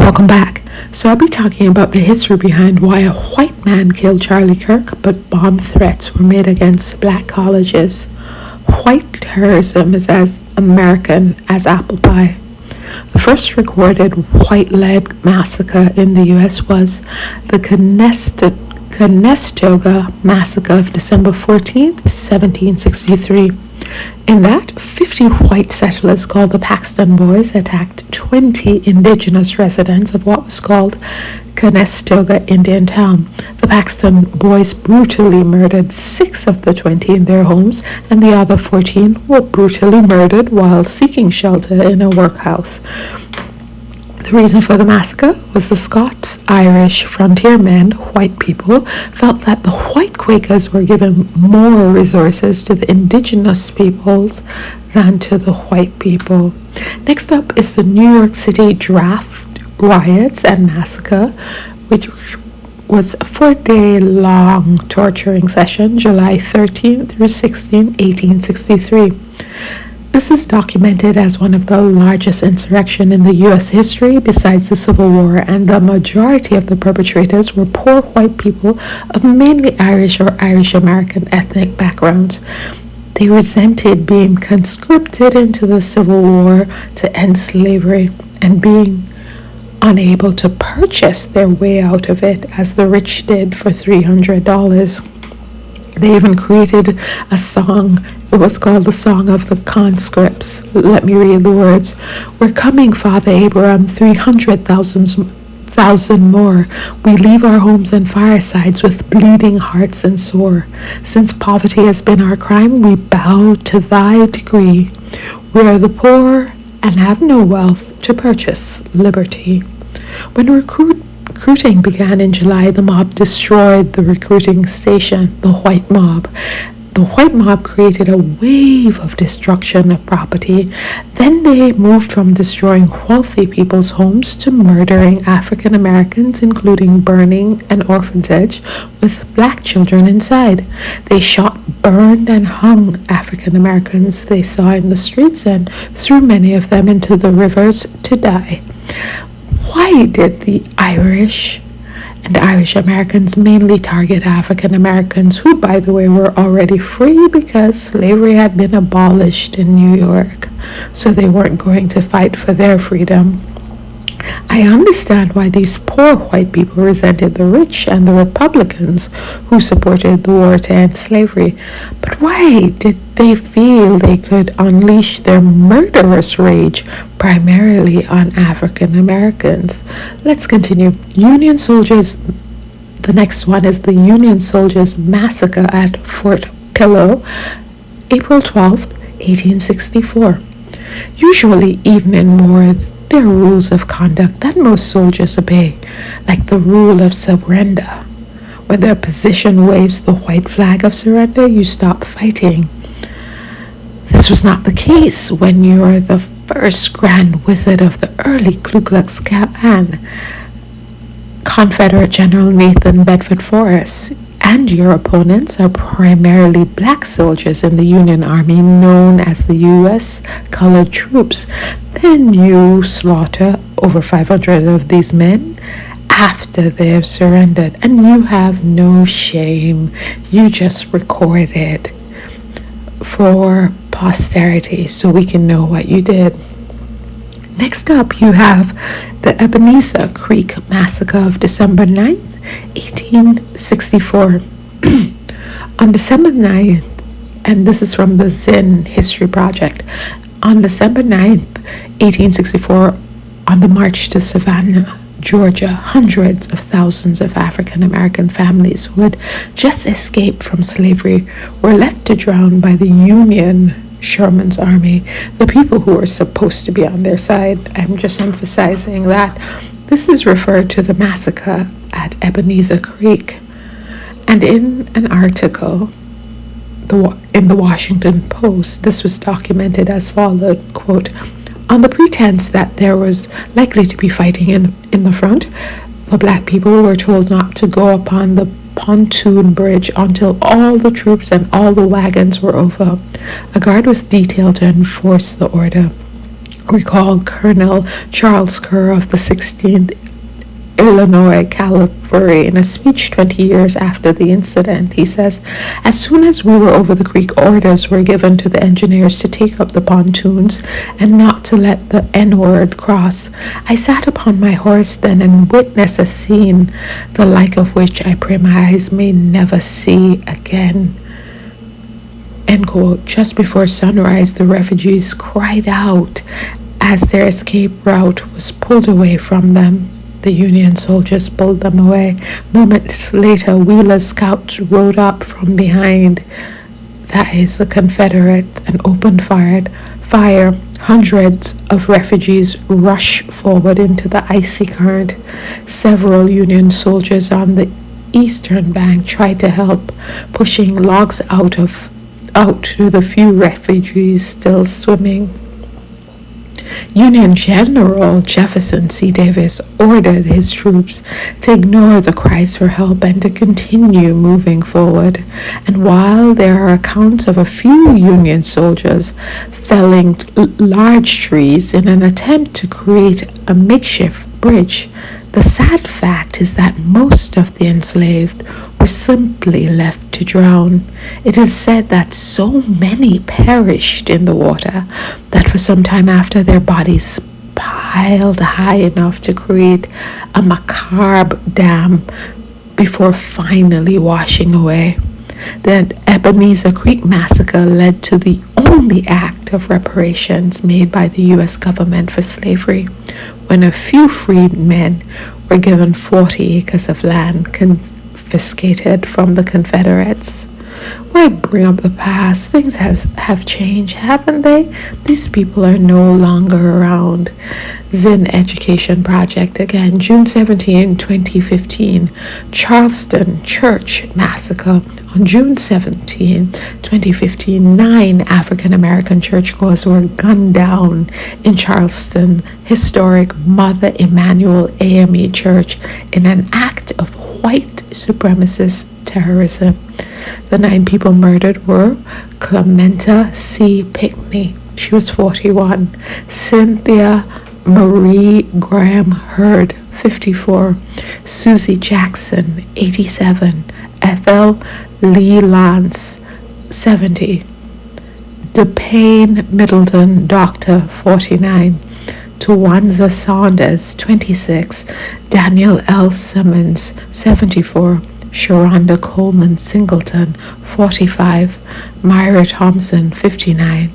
Welcome back. So I'll be talking about the history behind why a white man killed Charlie Kirk, but bomb threats were made against black colleges. White terrorism is as American as apple pie. The first recorded white-led massacre in the U.S. was the Conestoga Massacre of December 14th, 1763. In that, 50 white settlers called the Paxton Boys attacked 20 indigenous residents of what was called Conestoga Indian Town. The Paxton Boys brutally murdered 6 of the 20 in their homes, and the other 14 were brutally murdered while seeking shelter in a workhouse. The reason for the massacre was the Scots-Irish frontiermen, white people, felt that the white Quakers were given more resources to the indigenous peoples than to the white people. Next up is the New York City draft riots and massacre, which was a 4-day-long torturing session, July 13th through 16, 1863. This is documented as one of the largest insurrections in the U.S. history besides the Civil War, and the majority of the perpetrators were poor white people of mainly Irish or Irish-American ethnic backgrounds. They resented being conscripted into the Civil War to end slavery and being unable to purchase their way out of it as the rich did for $300. They even created a song. It was called the Song of the Conscripts. Let me read the words. "We're coming, Father Abraham, 300,000 more. We leave our homes and firesides with bleeding hearts and sore. Since poverty has been our crime, we bow to thy decree. We are the poor and have no wealth to purchase liberty." When recruiting began in July, the mob destroyed the recruiting station, the White Mob. The White Mob created a wave of destruction of property. Then they moved from destroying wealthy people's homes to murdering African Americans, including burning an orphanage with black children inside. They shot, burned, and hung African Americans they saw in the streets and threw many of them into the rivers to die. Why did the Irish and Irish Americans mainly target African Americans, who, by the way, were already free because slavery had been abolished in New York, so they weren't going to fight for their freedom? I understand why these poor white people resented the rich and the Republicans who supported the war to end slavery. But why did they feel they could unleash their murderous rage primarily on African Americans? Let's continue. Union soldiers. The next one is the Union Soldiers Massacre at Fort Pillow, April 12th, 1864. Usually evening war, there are rules of conduct that most soldiers obey, like the rule of surrender. When their position waves the white flag of surrender, you stop fighting. This was not the case when you are the first Grand Wizard of the early Ku Klux Klan, Confederate General Nathan Bedford Forrest, and your opponents are primarily black soldiers in the Union Army known as the U.S. Colored Troops. Then you slaughter over 500 of these men after they have surrendered, and you have no shame. You just record it for posterity so we can know what you did. Next up, you have the Ebenezer Creek Massacre of December 9th, 1864. On December 9th, and this is from the Zinn History Project, on December 9th, 1864, on the march to Savannah, Georgia, hundreds of thousands of African American families who had just escaped from slavery were left to drown by the Union Sherman's army, the people who were supposed to be on their side. I'm just emphasizing that this is referred to the massacre at Ebenezer Creek. And in an article in the Washington Post, this was documented as followed, quote, "On the pretense that there was likely to be fighting in the front, the black people were told not to go upon the pontoon bridge until all the troops and all the wagons were over. A guard was detailed to enforce the order. recalled Colonel Charles Kirk of the 16th Illinois Cavalry in a speech 20 years after the incident. He says, "As soon as we were over the creek, orders were given to the engineers to take up the pontoons and not to let the N-word cross. I sat upon my horse then and witnessed a scene the like of which I pray my eyes may never see again." End quote. Just before sunrise, the refugees cried out as their escape route was pulled away from them. The Union soldiers pulled them away. Moments later, Wheeler's scouts rode up from behind, that is the Confederate, and opened fire. Hundreds of refugees rushed forward into the icy current. Several Union soldiers on the eastern bank tried to help, pushing logs out to the few refugees still swimming. Union General Jefferson C. Davis ordered his troops to ignore the cries for help and to continue moving forward. And while there are accounts of a few Union soldiers felling large trees in an attempt to create a makeshift bridge, the sad fact is that most of the enslaved were simply left to drown. It is said that so many perished in the water that for some time after their bodies piled high enough to create a macabre dam before finally washing away. The Ebenezer Creek Massacre led to the only act of reparations made by the U.S. government for slavery, when a few freedmen were given 40 acres of land confiscated from the Confederates. Why bring up the past? Things have changed, haven't they? These people are no longer around. Zinn Education Project again, June 17, 2015. Charleston Church Massacre. On June 17, 2015, 9 African-American churchgoers were gunned down in Charleston historic Mother Emanuel AME Church in an act of white supremacist terrorism. The 9 people murdered were Clementa C. Pinckney, she was 41, Cynthia Marie Graham Hurd, 54, Susie Jackson, 87, Ethel Lee Lance, 70, DePayne Middleton Doctor, 49, Tawanza Saunders, 26, Daniel L. Simmons, 74, Sharonda Coleman Singleton, 45, Myra Thompson, 59.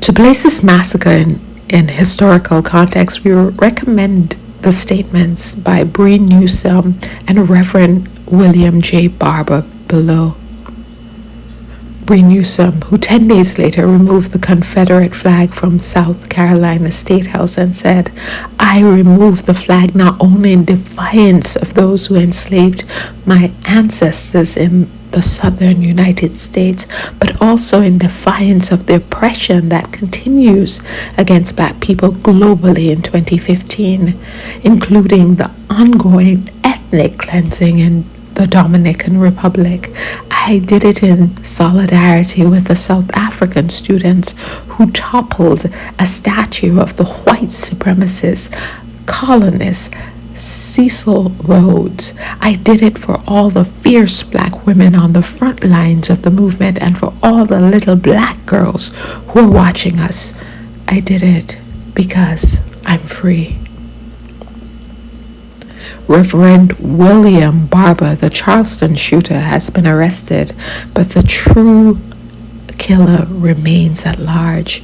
To place this massacre in historical context, we recommend the statements by Bree Newsome and Reverend William J. Barber below. Bree Newsome, who 10 days later removed the Confederate flag from South Carolina State House and said, "I removed the flag not only in defiance of those who enslaved my ancestors in the southern United States, but also in defiance of the oppression that continues against Black people globally in 2015, including the ongoing ethnic cleansing in the Dominican Republic. I did it in solidarity with the South African students who toppled a statue of the white supremacist colonist Cecil Rhodes. I did it for all the fierce Black women on the front lines of the movement and for all the little Black girls who are watching us. I did it because I'm free." Reverend William Barber, the Charleston shooter, has been arrested, but the true killer remains at large.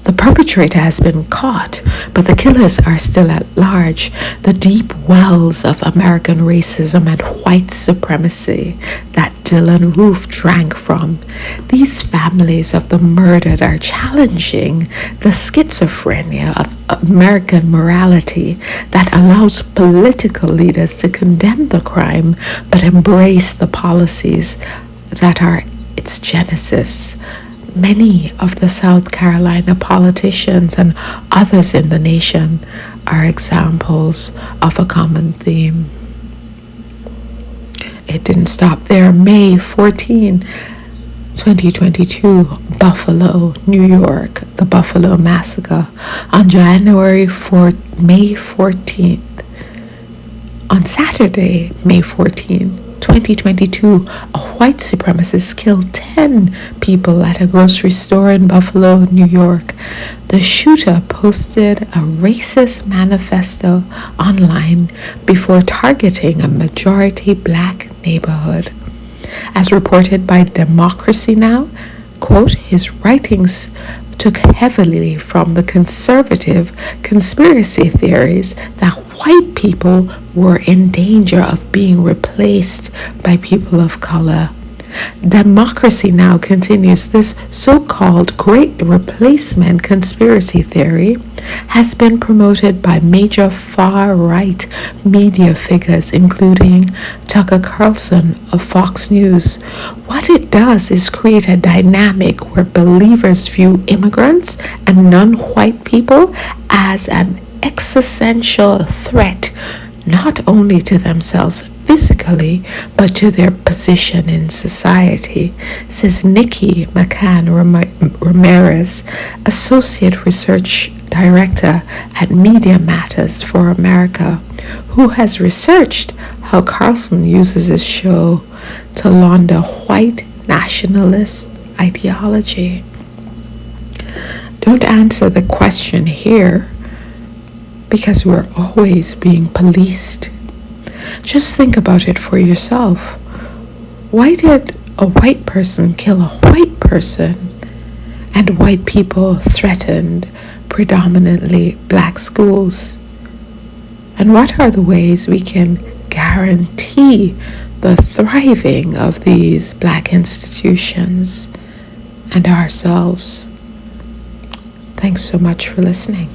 The perpetrator has been caught, but the killers are still at large. The deep wells of American racism and white supremacy that Dylan Roof drank from. These families of the murdered are challenging the schizophrenia of American morality that allows political leaders to condemn the crime but embrace the policies that are its genesis. Many of the South Carolina politicians and others in the nation are examples of a common theme. It didn't stop there. May 14, 2022, Buffalo, New York, the Buffalo Massacre on May 14th. On Saturday, May 14th, 2022, a white supremacist killed 10 people at a grocery store in Buffalo, New York. The shooter posted a racist manifesto online before targeting a majority black neighborhood. As reported by Democracy Now!, quote, his writings took heavily from the conservative conspiracy theories that white people were in danger of being replaced by people of color. Democracy Now! Continues, this so-called Great Replacement conspiracy theory has been promoted by major far-right media figures, including Tucker Carlson of Fox News. What it does is create a dynamic where believers view immigrants and non-white people as an existential threat, not only to themselves physically, but to their position in society, says Nikki McCann Ramirez, Associate Research Director at Media Matters for America, who has researched how Carlson uses his show to launder white nationalist ideology. Don't answer the question here, because we're always being policed. Just think about it for yourself. Why did a white person kill a white person and white people threatened predominantly black schools? And what are the ways we can guarantee the thriving of these black institutions and ourselves? Thanks so much for listening.